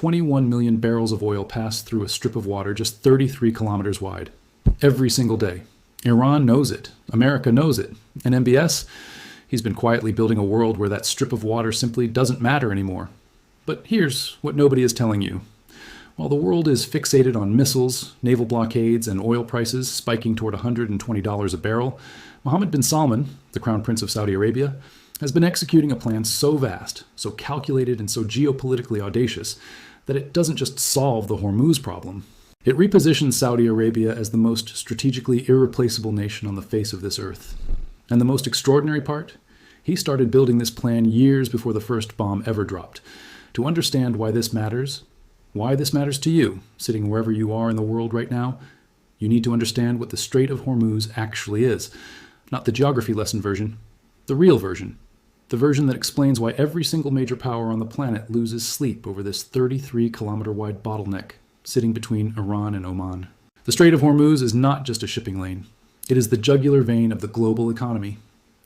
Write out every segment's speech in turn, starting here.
21 million barrels of oil pass through a strip of water just 33 kilometers wide. Every single day. Iran knows it. America knows it. And MBS? He's been quietly building a world where that strip of water simply doesn't matter anymore. But here's what nobody is telling you. While the world is fixated on missiles, naval blockades, and oil prices spiking toward $120 a barrel, Mohammed bin Salman, the Crown Prince of Saudi Arabia, has been executing a plan so vast, so calculated, and so geopolitically audacious that it doesn't just solve the Hormuz problem. It repositions Saudi Arabia as the most strategically irreplaceable nation on the face of this earth. And the most extraordinary part? He started building this plan years before the first bomb ever dropped. To understand why this matters to you, sitting wherever you are in the world right now, you need to understand what the Strait of Hormuz actually is. Not the geography lesson version, the real version. The version that explains why every single major power on the planet loses sleep over this 33-kilometer-wide bottleneck sitting between Iran and Oman. The Strait of Hormuz is not just a shipping lane. It is the jugular vein of the global economy.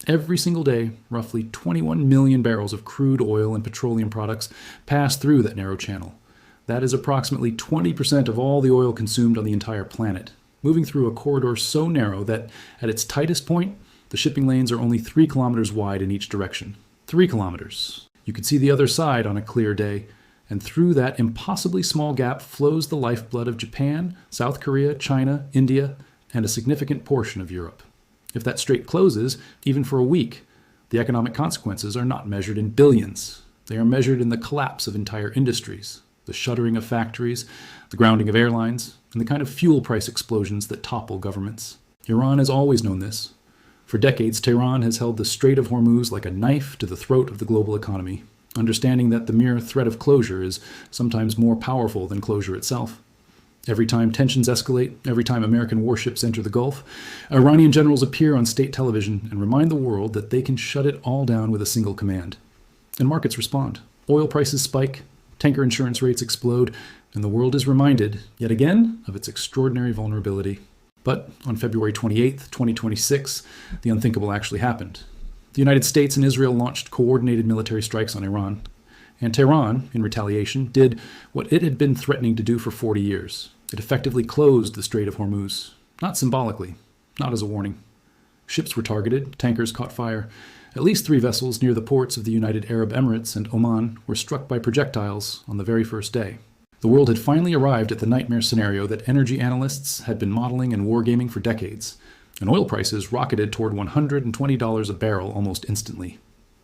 Every single day, roughly 21 million barrels of crude oil and petroleum products pass through that narrow channel. That is approximately 20% of all the oil consumed on the entire planet, moving through a corridor so narrow that, at its tightest point, the shipping lanes are only 3 kilometers wide in each direction. 3 kilometers. You could see the other side on a clear day, and through that impossibly small gap flows the lifeblood of Japan, South Korea, China, India, and a significant portion of Europe. If that strait closes, even for a week, the economic consequences are not measured in billions. They are measured in the collapse of entire industries, the shuttering of factories, the grounding of airlines, and the kind of fuel price explosions that topple governments. Iran has always known this. For decades, Tehran has held the Strait of Hormuz like a knife to the throat of the global economy, understanding that the mere threat of closure is sometimes more powerful than closure itself. Every time tensions escalate, every time American warships enter the Gulf, Iranian generals appear on state television and remind the world that they can shut it all down with a single command. And markets respond. Oil prices spike, tanker insurance rates explode, and the world is reminded, yet again, of its extraordinary vulnerability. But on February 28, 2026, the unthinkable actually happened. The United States and Israel launched coordinated military strikes on Iran, and Tehran, in retaliation, did what it had been threatening to do for 40 years. It effectively closed the Strait of Hormuz, not symbolically, not as a warning. Ships were targeted, tankers caught fire. At least 3 vessels near the ports of the United Arab Emirates and Oman were struck by projectiles on the very first day. The world had finally arrived at the nightmare scenario that energy analysts had been modeling and wargaming for decades, and oil prices rocketed toward $120 a barrel almost instantly.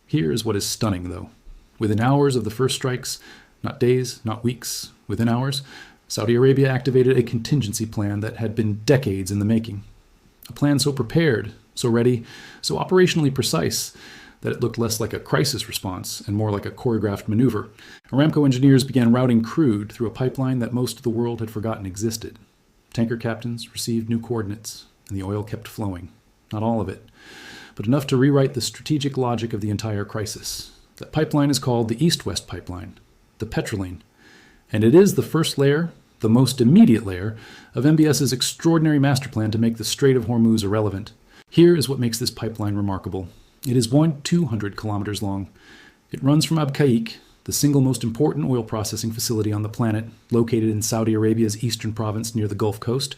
Here is what is stunning, though. Within hours of the first strikes, not days, not weeks, within hours, Saudi Arabia activated a contingency plan that had been decades in the making. A plan so prepared, so ready, so operationally precise, that it looked less like a crisis response and more like a choreographed maneuver. Aramco engineers began routing crude through a pipeline that most of the world had forgotten existed. Tanker captains received new coordinates, and the oil kept flowing. Not all of it, but enough to rewrite the strategic logic of the entire crisis. That pipeline is called the East-West Pipeline, the Petroline, and it is the first layer, the most immediate layer, of MBS's extraordinary master plan to make the Strait of Hormuz irrelevant. Here is what makes this pipeline remarkable. It is 200 kilometers long. It runs from Abqaiq, the single most important oil processing facility on the planet, located in Saudi Arabia's eastern province near the Gulf Coast,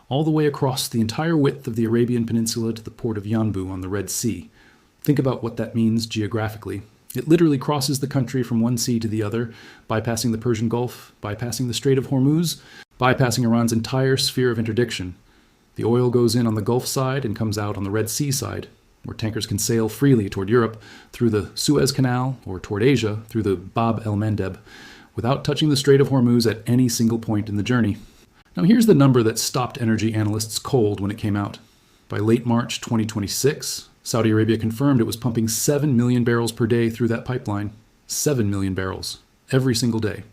all the way across the entire width of the Arabian Peninsula to the port of Yanbu on the Red Sea. Think about what that means geographically. It literally crosses the country from one sea to the other, bypassing the Persian Gulf, bypassing the Strait of Hormuz, bypassing Iran's entire sphere of interdiction. The oil goes in on the Gulf side and comes out on the Red Sea side, where tankers can sail freely toward Europe through the Suez Canal or toward Asia through the Bab el-Mandeb, without touching the Strait of Hormuz at any single point in the journey. Now here's the number that stopped energy analysts cold when it came out. By late March 2026, Saudi Arabia confirmed it was pumping 7 million barrels per day through that pipeline. 7 million barrels, every single day.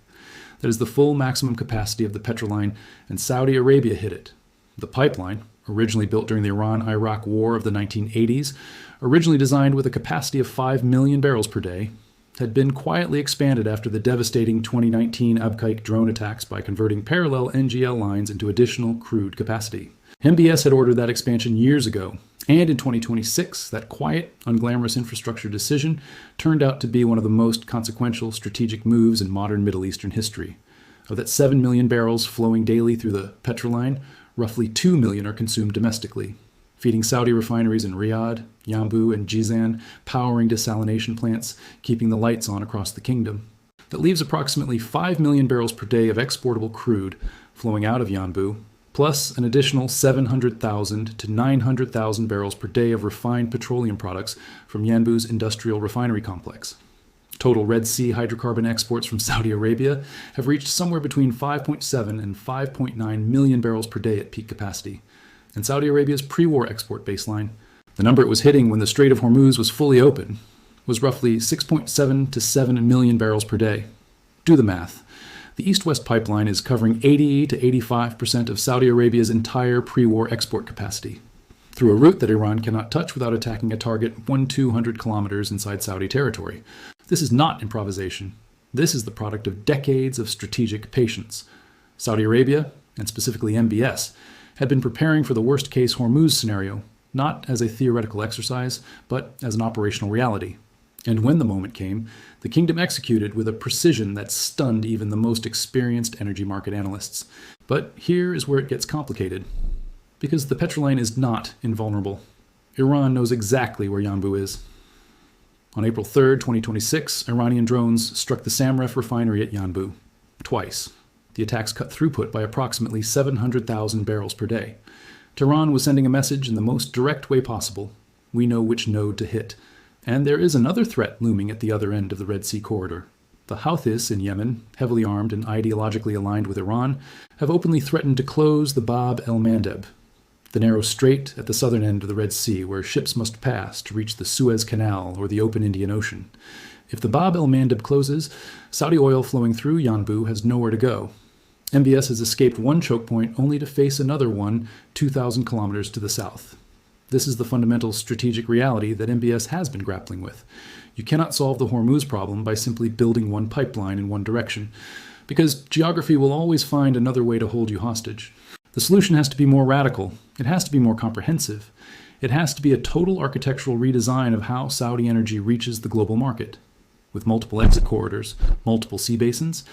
That is the full maximum capacity of the Petroline, and Saudi Arabia hit it. The pipeline, originally built during the Iran-Iraq War of the 1980s, originally designed with a capacity of 5 million barrels per day, had been quietly expanded after the devastating 2019 Abqaiq drone attacks by converting parallel NGL lines into additional crude capacity. MBS had ordered that expansion years ago, and in 2026, that quiet, unglamorous infrastructure decision turned out to be one of the most consequential strategic moves in modern Middle Eastern history. Of that 7 million barrels flowing daily through the Petroline, roughly 2 million are consumed domestically, feeding Saudi refineries in Riyadh, Yanbu, and Jizan, powering desalination plants, keeping the lights on across the kingdom. That leaves approximately 5 million barrels per day of exportable crude flowing out of Yanbu, plus an additional 700,000 to 900,000 barrels per day of refined petroleum products from Yanbu's industrial refinery complex. Total Red Sea hydrocarbon exports from Saudi Arabia have reached somewhere between 5.7 and 5.9 million barrels per day at peak capacity. And Saudi Arabia's pre-war export baseline, the number it was hitting when the Strait of Hormuz was fully open, was roughly 6.7 to 7 million barrels per day. Do the math. The East-West pipeline is covering 80 to 85% of Saudi Arabia's entire pre-war export capacity, through a route that Iran cannot touch without attacking a target 1,200 kilometers inside Saudi territory. This is not improvisation. This is the product of decades of strategic patience. Saudi Arabia, and specifically MBS, had been preparing for the worst-case Hormuz scenario, not as a theoretical exercise, but as an operational reality. And when the moment came, the kingdom executed with a precision that stunned even the most experienced energy market analysts. But here is where it gets complicated. Because the Petroline is not invulnerable. Iran knows exactly where Yanbu is. On April 3, 2026, Iranian drones struck the Samref refinery at Yanbu. Twice. The attacks cut throughput by approximately 700,000 barrels per day. Tehran was sending a message in the most direct way possible. We know which node to hit. And there is another threat looming at the other end of the Red Sea corridor. The Houthis in Yemen, heavily armed and ideologically aligned with Iran, have openly threatened to close the Bab el-Mandeb, the narrow strait at the southern end of the Red Sea where ships must pass to reach the Suez Canal or the open Indian Ocean. If the Bab el-Mandeb closes, Saudi oil flowing through Yanbu has nowhere to go. MBS has escaped one choke point only to face another one 2,000 kilometers to the south. This is the fundamental strategic reality that MBS has been grappling with. You cannot solve the Hormuz problem by simply building one pipeline in one direction, because geography will always find another way to hold you hostage. The solution has to be more radical. It has to be more comprehensive. It has to be a total architectural redesign of how Saudi energy reaches the global market, with multiple exit corridors, multiple sea basins,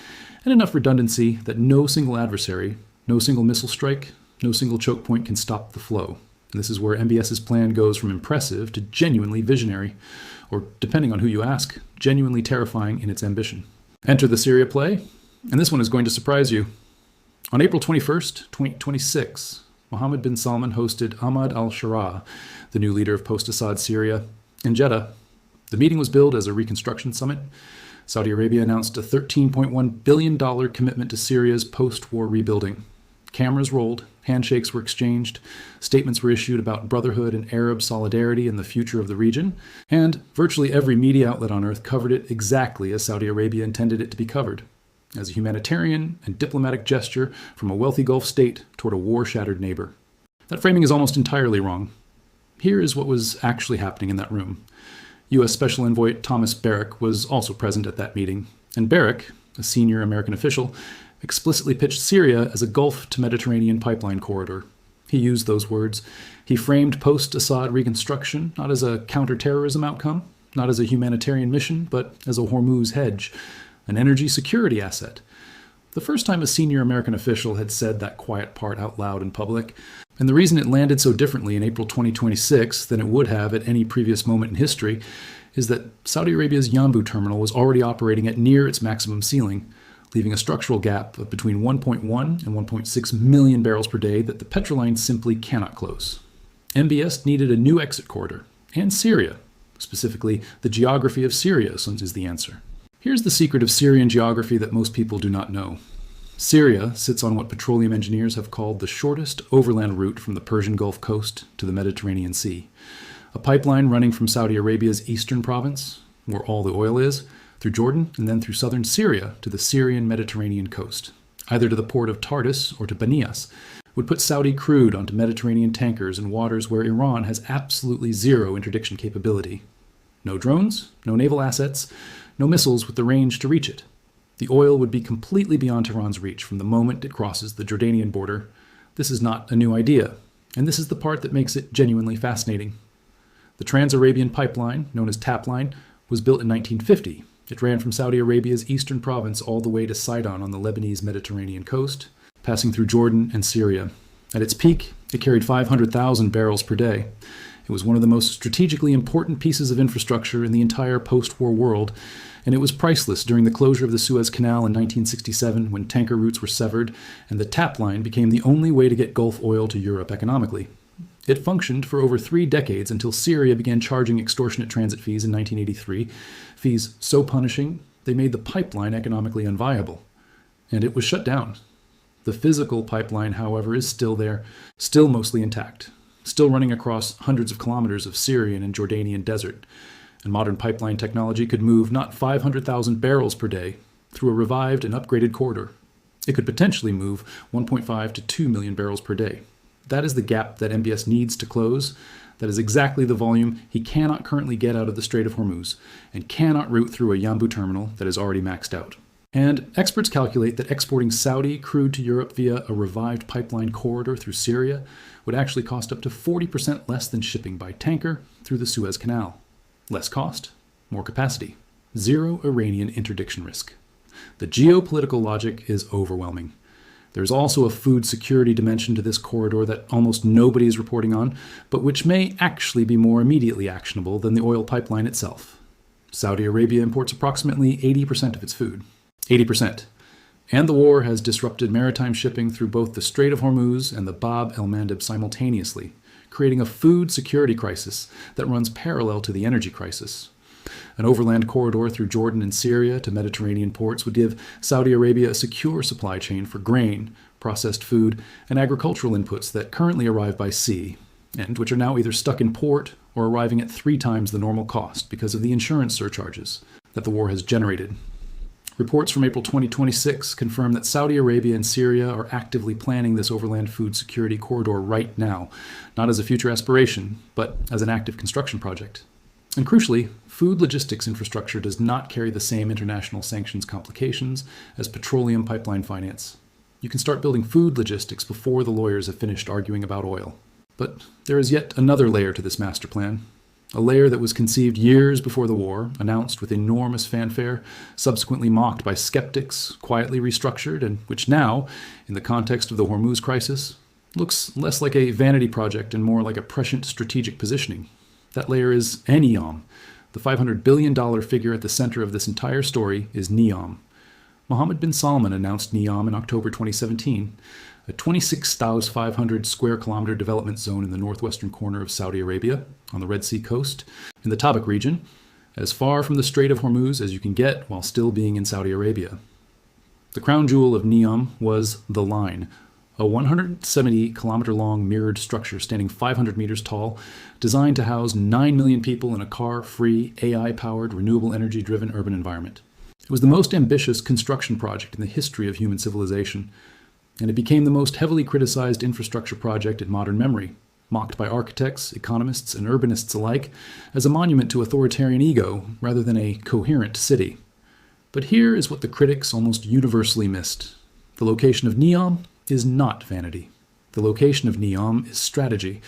and enough redundancy that no single adversary, no single missile strike, no single choke point can stop the flow. And this is where MBS's plan goes from impressive to genuinely visionary, or depending on who you ask, genuinely terrifying in its ambition. Enter the Syria play, and this one is going to surprise you. On April 21st, 2026, Mohammed bin Salman hosted Ahmad al-Sharaa, the new leader of post-Assad Syria, in Jeddah. The meeting was billed as a reconstruction summit. Saudi Arabia announced a $13.1 billion commitment to Syria's post-war rebuilding. Cameras rolled, handshakes were exchanged, statements were issued about brotherhood and Arab solidarity in the future of the region, and virtually every media outlet on earth covered it exactly as Saudi Arabia intended it to be covered, as a humanitarian and diplomatic gesture from a wealthy Gulf state toward a war-shattered neighbor. That framing is almost entirely wrong. Here is what was actually happening in that room. U.S. Special Envoy Thomas Barrack was also present at that meeting, and Barrack, a senior American official, explicitly pitched Syria as a Gulf to Mediterranean pipeline corridor. He used those words. He framed post-Assad reconstruction not as a counterterrorism outcome, not as a humanitarian mission, but as a Hormuz hedge, an energy security asset. The first time a senior American official had said that quiet part out loud in public, and the reason it landed so differently in April 2026 than it would have at any previous moment in history is that Saudi Arabia's Yanbu terminal was already operating at near its maximum ceiling, leaving a structural gap of between 1.1 and 1.6 million barrels per day that the Petroline simply cannot close. MBS needed a new exit corridor, and Syria. Specifically, the geography of Syria is the answer. Here's the secret of Syrian geography that most people do not know. Syria sits on what petroleum engineers have called the shortest overland route from the Persian Gulf coast to the Mediterranean Sea. A pipeline running from Saudi Arabia's eastern province, where all the oil is, through Jordan, and then through southern Syria to the Syrian Mediterranean coast, either to the port of Tartus or to Banias, would put Saudi crude onto Mediterranean tankers in waters where Iran has absolutely zero interdiction capability. No drones, no naval assets, no missiles with the range to reach it. The oil would be completely beyond Tehran's reach from the moment it crosses the Jordanian border. This is not a new idea, and this is the part that makes it genuinely fascinating. The Trans-Arabian Pipeline, known as TAPline, was built in 1950, It ran from Saudi Arabia's eastern province all the way to Sidon on the Lebanese Mediterranean coast, passing through Jordan and Syria. At its peak, it carried 500,000 barrels per day. It was one of the most strategically important pieces of infrastructure in the entire post-war world, and it was priceless during the closure of the Suez Canal in 1967 when tanker routes were severed and the tap line became the only way to get Gulf oil to Europe economically. It functioned for over 3 decades until Syria began charging extortionate transit fees in 1983, fees so punishing they made the pipeline economically unviable. And it was shut down. The physical pipeline, however, is still there, still mostly intact, still running across hundreds of kilometers of Syrian and Jordanian desert. And modern pipeline technology could move not 500,000 barrels per day through a revived and upgraded corridor. It could potentially move 1.5 to 2 million barrels per day. That is the gap that MBS needs to close. That is exactly the volume he cannot currently get out of the Strait of Hormuz and cannot route through a Yanbu terminal that is already maxed out. And experts calculate that exporting Saudi crude to Europe via a revived pipeline corridor through Syria would actually cost up to 40% less than shipping by tanker through the Suez Canal. Less cost, more capacity, zero Iranian interdiction risk. The geopolitical logic is overwhelming. There's also a food security dimension to this corridor that almost nobody is reporting on, but which may actually be more immediately actionable than the oil pipeline itself. Saudi Arabia imports approximately 80% of its food. 80%. And the war has disrupted maritime shipping through both the Strait of Hormuz and the Bab el-Mandeb simultaneously, creating a food security crisis that runs parallel to the energy crisis. An overland corridor through Jordan and Syria to Mediterranean ports would give Saudi Arabia a secure supply chain for grain, processed food, and agricultural inputs that currently arrive by sea, and which are now either stuck in port or arriving at 3 times the normal cost because of the insurance surcharges that the war has generated. Reports from April 2026 confirm that Saudi Arabia and Syria are actively planning this overland food security corridor right now, not as a future aspiration, but as an active construction project. And crucially, food logistics infrastructure does not carry the same international sanctions complications as petroleum pipeline finance. You can start building food logistics before the lawyers have finished arguing about oil. But there is yet another layer to this master plan, a layer that was conceived years before the war, announced with enormous fanfare, subsequently mocked by skeptics, quietly restructured, and which now, in the context of the Hormuz crisis, looks less like a vanity project and more like a prescient strategic positioning. That layer is Neom. The $500 billion figure at the center of this entire story is Neom. Mohammed bin Salman announced Neom in October 2017, a 26,500 square kilometer development zone in the northwestern corner of Saudi Arabia, on the Red Sea coast, in the Tabuk region, as far from the Strait of Hormuz as you can get while still being in Saudi Arabia. The crown jewel of Neom was The Line, a 170-kilometer-long mirrored structure standing 500 meters tall, designed to house 9 million people in a car-free, AI-powered, renewable energy-driven urban environment. It was the most ambitious construction project in the history of human civilization, and it became the most heavily criticized infrastructure project in modern memory, mocked by architects, economists, and urbanists alike as a monument to authoritarian ego rather than a coherent city. But here is what the critics almost universally missed. The location of Neom is not vanity. The location of Neom is strategy.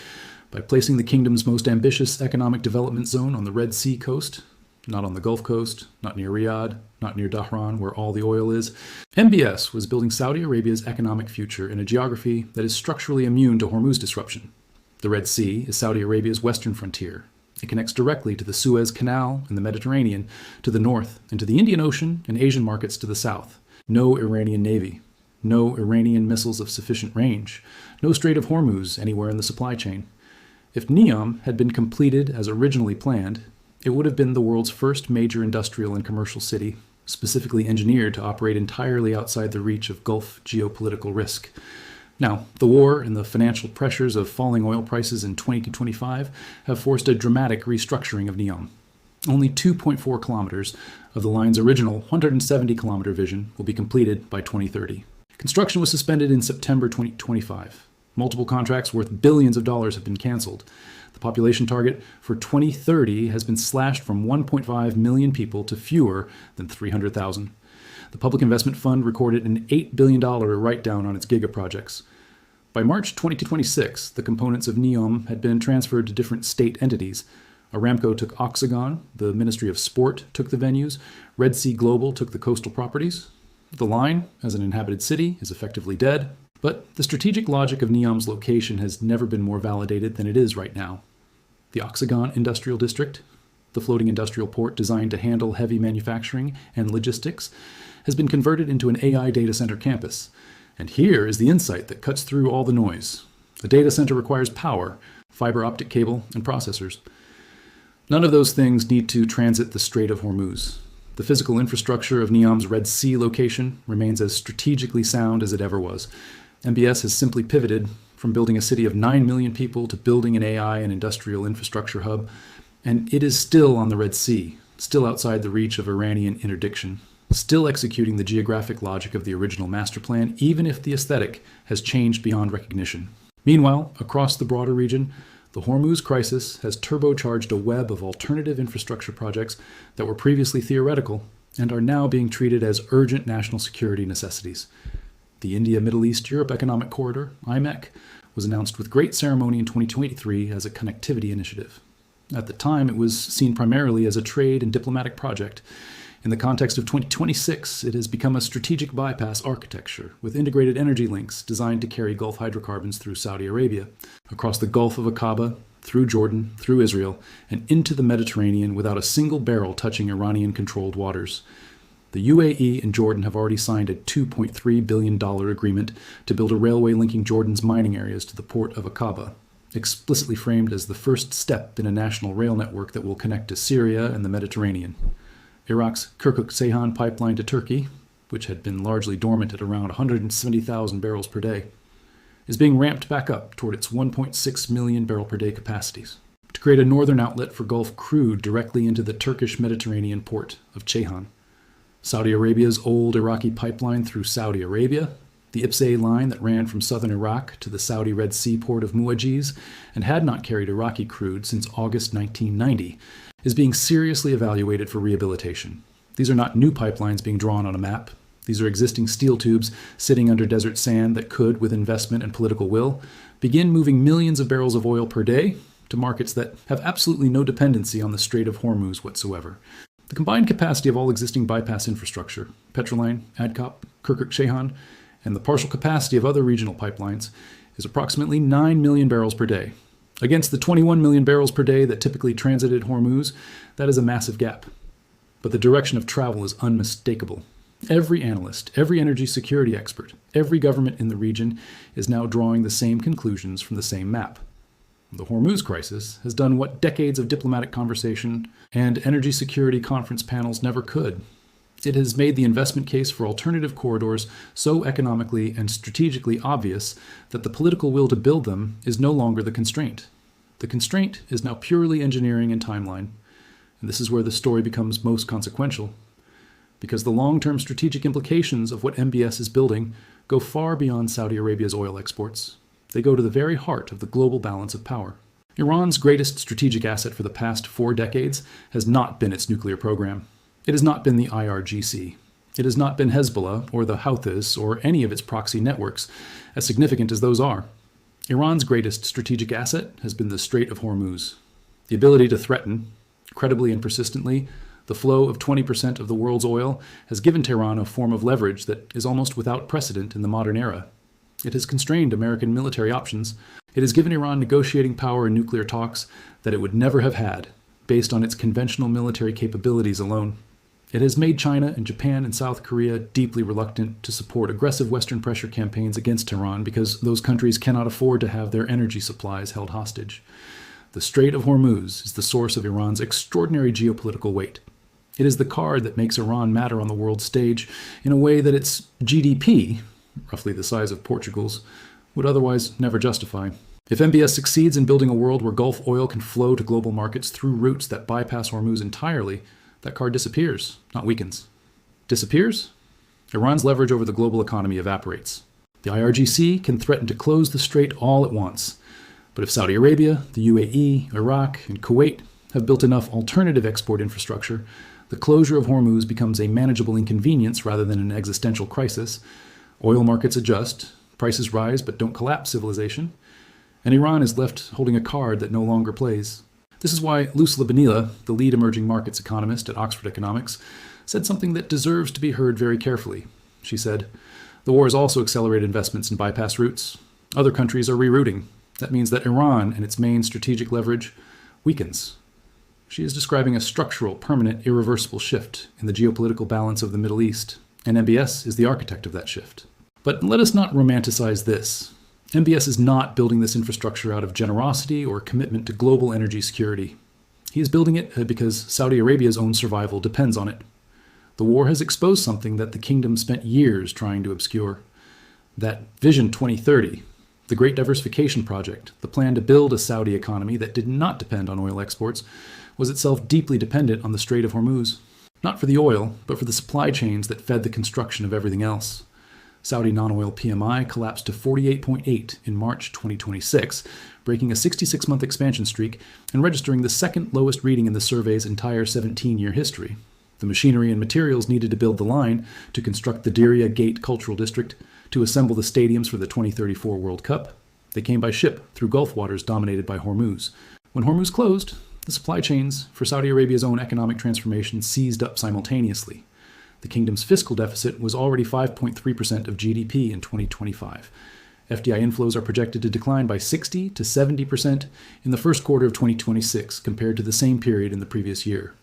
By placing the kingdom's most ambitious economic development zone on the Red Sea coast, not on the Gulf Coast, not near Riyadh, not near Dhahran, where all the oil is, MBS was building Saudi Arabia's economic future in a geography that is structurally immune to Hormuz disruption. The Red Sea is Saudi Arabia's western frontier. It connects directly to the Suez Canal and the Mediterranean to the north and to the Indian Ocean and Asian markets to the south. No Iranian navy. No Iranian missiles of sufficient range. No Strait of Hormuz anywhere in the supply chain. If Neom had been completed as originally planned, it would have been the world's first major industrial and commercial city, specifically engineered to operate entirely outside the reach of Gulf geopolitical risk. Now, the war and the financial pressures of falling oil prices in 2025 have forced a dramatic restructuring of Neom. Only 2.4 kilometers of the line's original 170-kilometer vision will be completed by 2030. Construction was suspended in September 2025. Multiple contracts worth billions of dollars have been canceled. The population target for 2030 has been slashed from 1.5 million people to fewer than 300,000. The Public Investment Fund recorded an $8 billion write-down on its giga-projects. By March 2026, the components of Neom had been transferred to different state entities, Aramco took Oxagon, the Ministry of Sport took the venues, Red Sea Global took the coastal properties. The line, as an inhabited city, is effectively dead, but the strategic logic of Neom's location has never been more validated than it is right now. The Oxagon Industrial District, the floating industrial port designed to handle heavy manufacturing and logistics, has been converted into an AI data center campus. And here is the insight that cuts through all the noise. A data center requires power, fiber optic cable, and processors. None of those things need to transit the Strait of Hormuz. The physical infrastructure of Neom's Red Sea location remains as strategically sound as it ever was. MBS has simply pivoted from building a city of 9 million people to building an AI and industrial infrastructure hub, and it is still on the Red Sea, still outside the reach of Iranian interdiction, still executing the geographic logic of the original master plan, even if the aesthetic has changed beyond recognition. Meanwhile, across the broader region, the Hormuz crisis has turbocharged a web of alternative infrastructure projects that were previously theoretical and are now being treated as urgent national security necessities. The India-Middle East-Europe Economic Corridor, IMEC, was announced with great ceremony in 2023 as a connectivity initiative. At the time, it was seen primarily as a trade and diplomatic project. In the context of 2026, it has become a strategic bypass architecture with integrated energy links designed to carry Gulf hydrocarbons through Saudi Arabia, across the Gulf of Aqaba, through Jordan, through Israel, and into the Mediterranean without a single barrel touching Iranian-controlled waters. The UAE and Jordan have already signed a $2.3 billion agreement to build a railway linking Jordan's mining areas to the port of Aqaba, explicitly framed as the first step in a national rail network that will connect to Syria and the Mediterranean. Iraq's Kirkuk-Ceyhan pipeline to Turkey, which had been largely dormant at around 170,000 barrels per day, is being ramped back up toward its 1.6 million barrel per day capacities to create a northern outlet for Gulf crude directly into the Turkish Mediterranean port of Ceyhan. Saudi Arabia's old Iraqi pipeline through Saudi Arabia, the IPSA line that ran from southern Iraq to the Saudi Red Sea port of Muajiz and had not carried Iraqi crude since August 1990, is being seriously evaluated for rehabilitation. These are not new pipelines being drawn on a map. These are existing steel tubes sitting under desert sand that could, with investment and political will, begin moving millions of barrels of oil per day to markets that have absolutely no dependency on the Strait of Hormuz whatsoever. The combined capacity of all existing bypass infrastructure, Petroline, Adcop, Kirkuk-Ceyhan, and the partial capacity of other regional pipelines is approximately 9 million barrels per day. Against the 21 million barrels per day that typically transited Hormuz, that is a massive gap. But the direction of travel is unmistakable. Every analyst, every energy security expert, every government in the region is now drawing the same conclusions from the same map. The Hormuz crisis has done what decades of diplomatic conversation and energy security conference panels never could. It has made the investment case for alternative corridors so economically and strategically obvious that the political will to build them is no longer the constraint. The constraint is now purely engineering and timeline. And this is where the story becomes most consequential, because the long-term strategic implications of what MBS is building go far beyond Saudi Arabia's oil exports. They go to the very heart of the global balance of power. Iran's greatest strategic asset for the past 4 decades has not been its nuclear program. It has not been the IRGC. It has not been Hezbollah or the Houthis or any of its proxy networks, as significant as those are. Iran's greatest strategic asset has been the Strait of Hormuz. The ability to threaten, credibly and persistently, the flow of 20% of the world's oil has given Tehran a form of leverage that is almost without precedent in the modern era. It has constrained American military options. It has given Iran negotiating power in nuclear talks that it would never have had, based on its conventional military capabilities alone. It has made China and Japan and South Korea deeply reluctant to support aggressive Western pressure campaigns against Tehran because those countries cannot afford to have their energy supplies held hostage. The Strait of Hormuz is the source of Iran's extraordinary geopolitical weight. It is the card that makes Iran matter on the world stage in a way that its GDP, roughly the size of Portugal's, would otherwise never justify. If MBS succeeds in building a world where Gulf oil can flow to global markets through routes that bypass Hormuz entirely, that card disappears, not weakens. Disappears? Iran's leverage over the global economy evaporates. The IRGC can threaten to close the strait all at once. But if Saudi Arabia, the UAE, Iraq, and Kuwait have built enough alternative export infrastructure, the closure of Hormuz becomes a manageable inconvenience rather than an existential crisis. Oil markets adjust, prices rise but don't collapse civilization, and Iran is left holding a card that no longer plays. This is why Luce Labanila, the lead emerging markets economist at Oxford Economics, said something that deserves to be heard very carefully. She said, "The war has also accelerated investments in bypass routes. Other countries are rerouting. That means that Iran and its main strategic leverage weakens." She is describing a structural, permanent, irreversible shift in the geopolitical balance of the Middle East, and MBS is the architect of that shift. But let us not romanticize this. MBS is not building this infrastructure out of generosity or commitment to global energy security. He is building it because Saudi Arabia's own survival depends on it. The war has exposed something that the kingdom spent years trying to obscure. That Vision 2030, the Great Diversification Project, the plan to build a Saudi economy that did not depend on oil exports, was itself deeply dependent on the Strait of Hormuz. Not for the oil, but for the supply chains that fed the construction of everything else. Saudi non-oil PMI collapsed to 48.8 in March 2026, breaking a 66-month expansion streak and registering the second lowest reading in the survey's entire 17-year history. The machinery and materials needed to build the line, to construct the Diriyah Gate Cultural District, to assemble the stadiums for the 2034 World Cup, they came by ship through Gulf waters dominated by Hormuz. When Hormuz closed, the supply chains for Saudi Arabia's own economic transformation seized up simultaneously. The kingdom's fiscal deficit was already 5.3% of GDP in 2025. FDI inflows are projected to decline by 60 to 70% in the first quarter of 2026 compared to the same period in the previous year.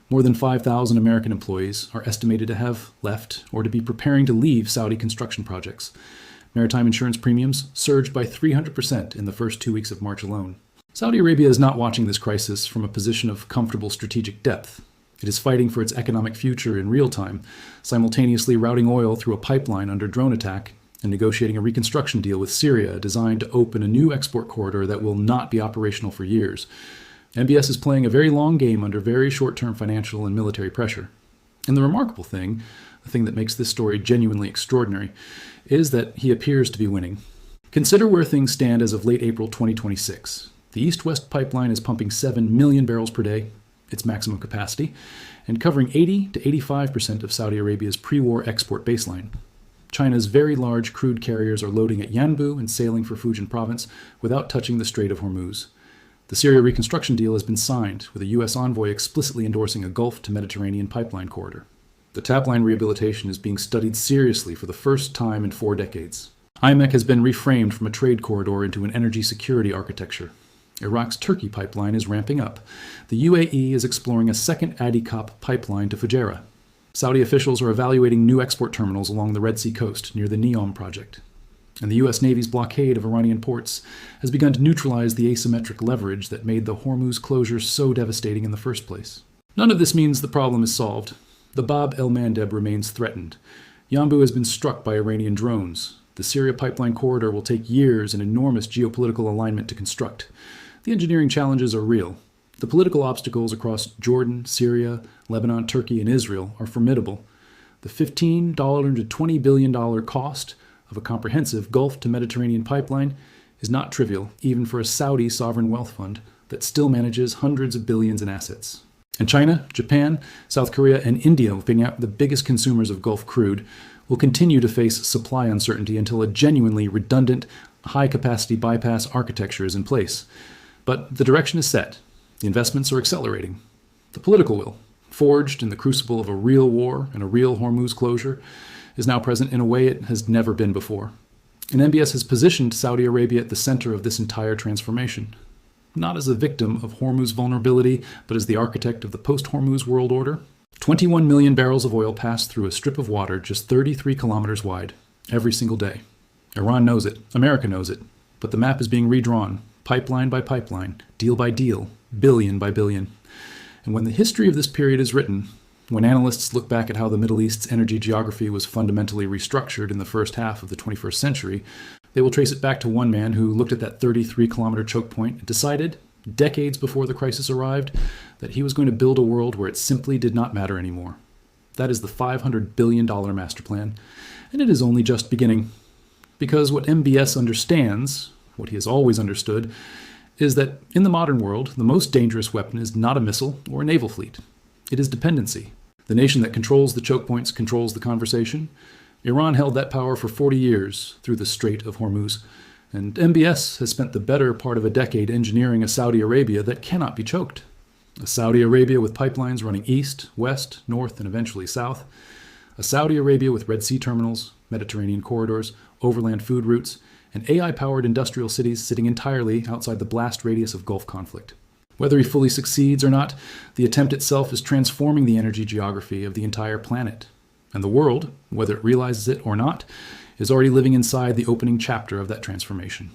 More than 5,000 American employees are estimated to have left or to be preparing to leave Saudi construction projects. Maritime insurance premiums surged by 300% in the first 2 weeks of March alone. Saudi Arabia is not watching this crisis from a position of comfortable strategic depth. It is fighting for its economic future in real time, simultaneously routing oil through a pipeline under drone attack and negotiating a reconstruction deal with Syria designed to open a new export corridor that will not be operational for years. MBS is playing a very long game under very short-term financial and military pressure. And the remarkable thing, the thing that makes this story genuinely extraordinary, is that he appears to be winning. Consider where things stand as of late April 2026. The East-West pipeline is pumping 7 million barrels per day, its maximum capacity, and covering 80 to 85% of Saudi Arabia's pre-war export baseline. China's very large crude carriers are loading at Yanbu and sailing for Fujian province without touching the Strait of Hormuz. The Syria reconstruction deal has been signed, with a U.S. envoy explicitly endorsing a Gulf to Mediterranean pipeline corridor. The tap line rehabilitation is being studied seriously for the first time in 4 decades. IMEC has been reframed from a trade corridor into an energy security architecture. Iraq's Turkey pipeline is ramping up. The UAE is exploring a second Adikop pipeline to Fujairah. Saudi officials are evaluating new export terminals along the Red Sea coast near the Neom project. And the U.S. Navy's blockade of Iranian ports has begun to neutralize the asymmetric leverage that made the Hormuz closure so devastating in the first place. None of this means the problem is solved. The Bab el-Mandeb remains threatened. Yanbu has been struck by Iranian drones. The Syria pipeline corridor will take years and enormous geopolitical alignment to construct. The engineering challenges are real. The political obstacles across Jordan, Syria, Lebanon, Turkey, and Israel are formidable. The $15 to $20 billion cost of a comprehensive Gulf to Mediterranean pipeline is not trivial, even for a Saudi sovereign wealth fund that still manages hundreds of billions in assets. And China, Japan, South Korea, and India, being the biggest consumers of Gulf crude, will continue to face supply uncertainty until a genuinely redundant, high-capacity bypass architecture is in place. But the direction is set. The investments are accelerating. The political will, forged in the crucible of a real war and a real Hormuz closure, is now present in a way it has never been before. And MBS has positioned Saudi Arabia at the center of this entire transformation, not as a victim of Hormuz vulnerability, but as the architect of the post-Hormuz world order. 21 million barrels of oil pass through a strip of water just 33 kilometers wide every single day. Iran knows it. America knows it. But the map is being redrawn, pipeline by pipeline, deal by deal, billion by billion. And when the history of this period is written, when analysts look back at how the Middle East's energy geography was fundamentally restructured in the first half of the 21st century, they will trace it back to one man who looked at that 33-kilometer choke point and decided, decades before the crisis arrived, that he was going to build a world where it simply did not matter anymore. That is the $500 billion master plan, and it is only just beginning. Because what MBS understands, what he has always understood, is that in the modern world, the most dangerous weapon is not a missile or a naval fleet. It is dependency. The nation that controls the choke points controls the conversation. Iran held that power for 40 years through the Strait of Hormuz. And MBS has spent the better part of a decade engineering a Saudi Arabia that cannot be choked. A Saudi Arabia with pipelines running east, west, north, and eventually south. A Saudi Arabia with Red Sea terminals, Mediterranean corridors, overland food routes, and AI-powered industrial cities sitting entirely outside the blast radius of Gulf conflict. Whether he fully succeeds or not, the attempt itself is transforming the energy geography of the entire planet. And the world, whether it realizes it or not, is already living inside the opening chapter of that transformation.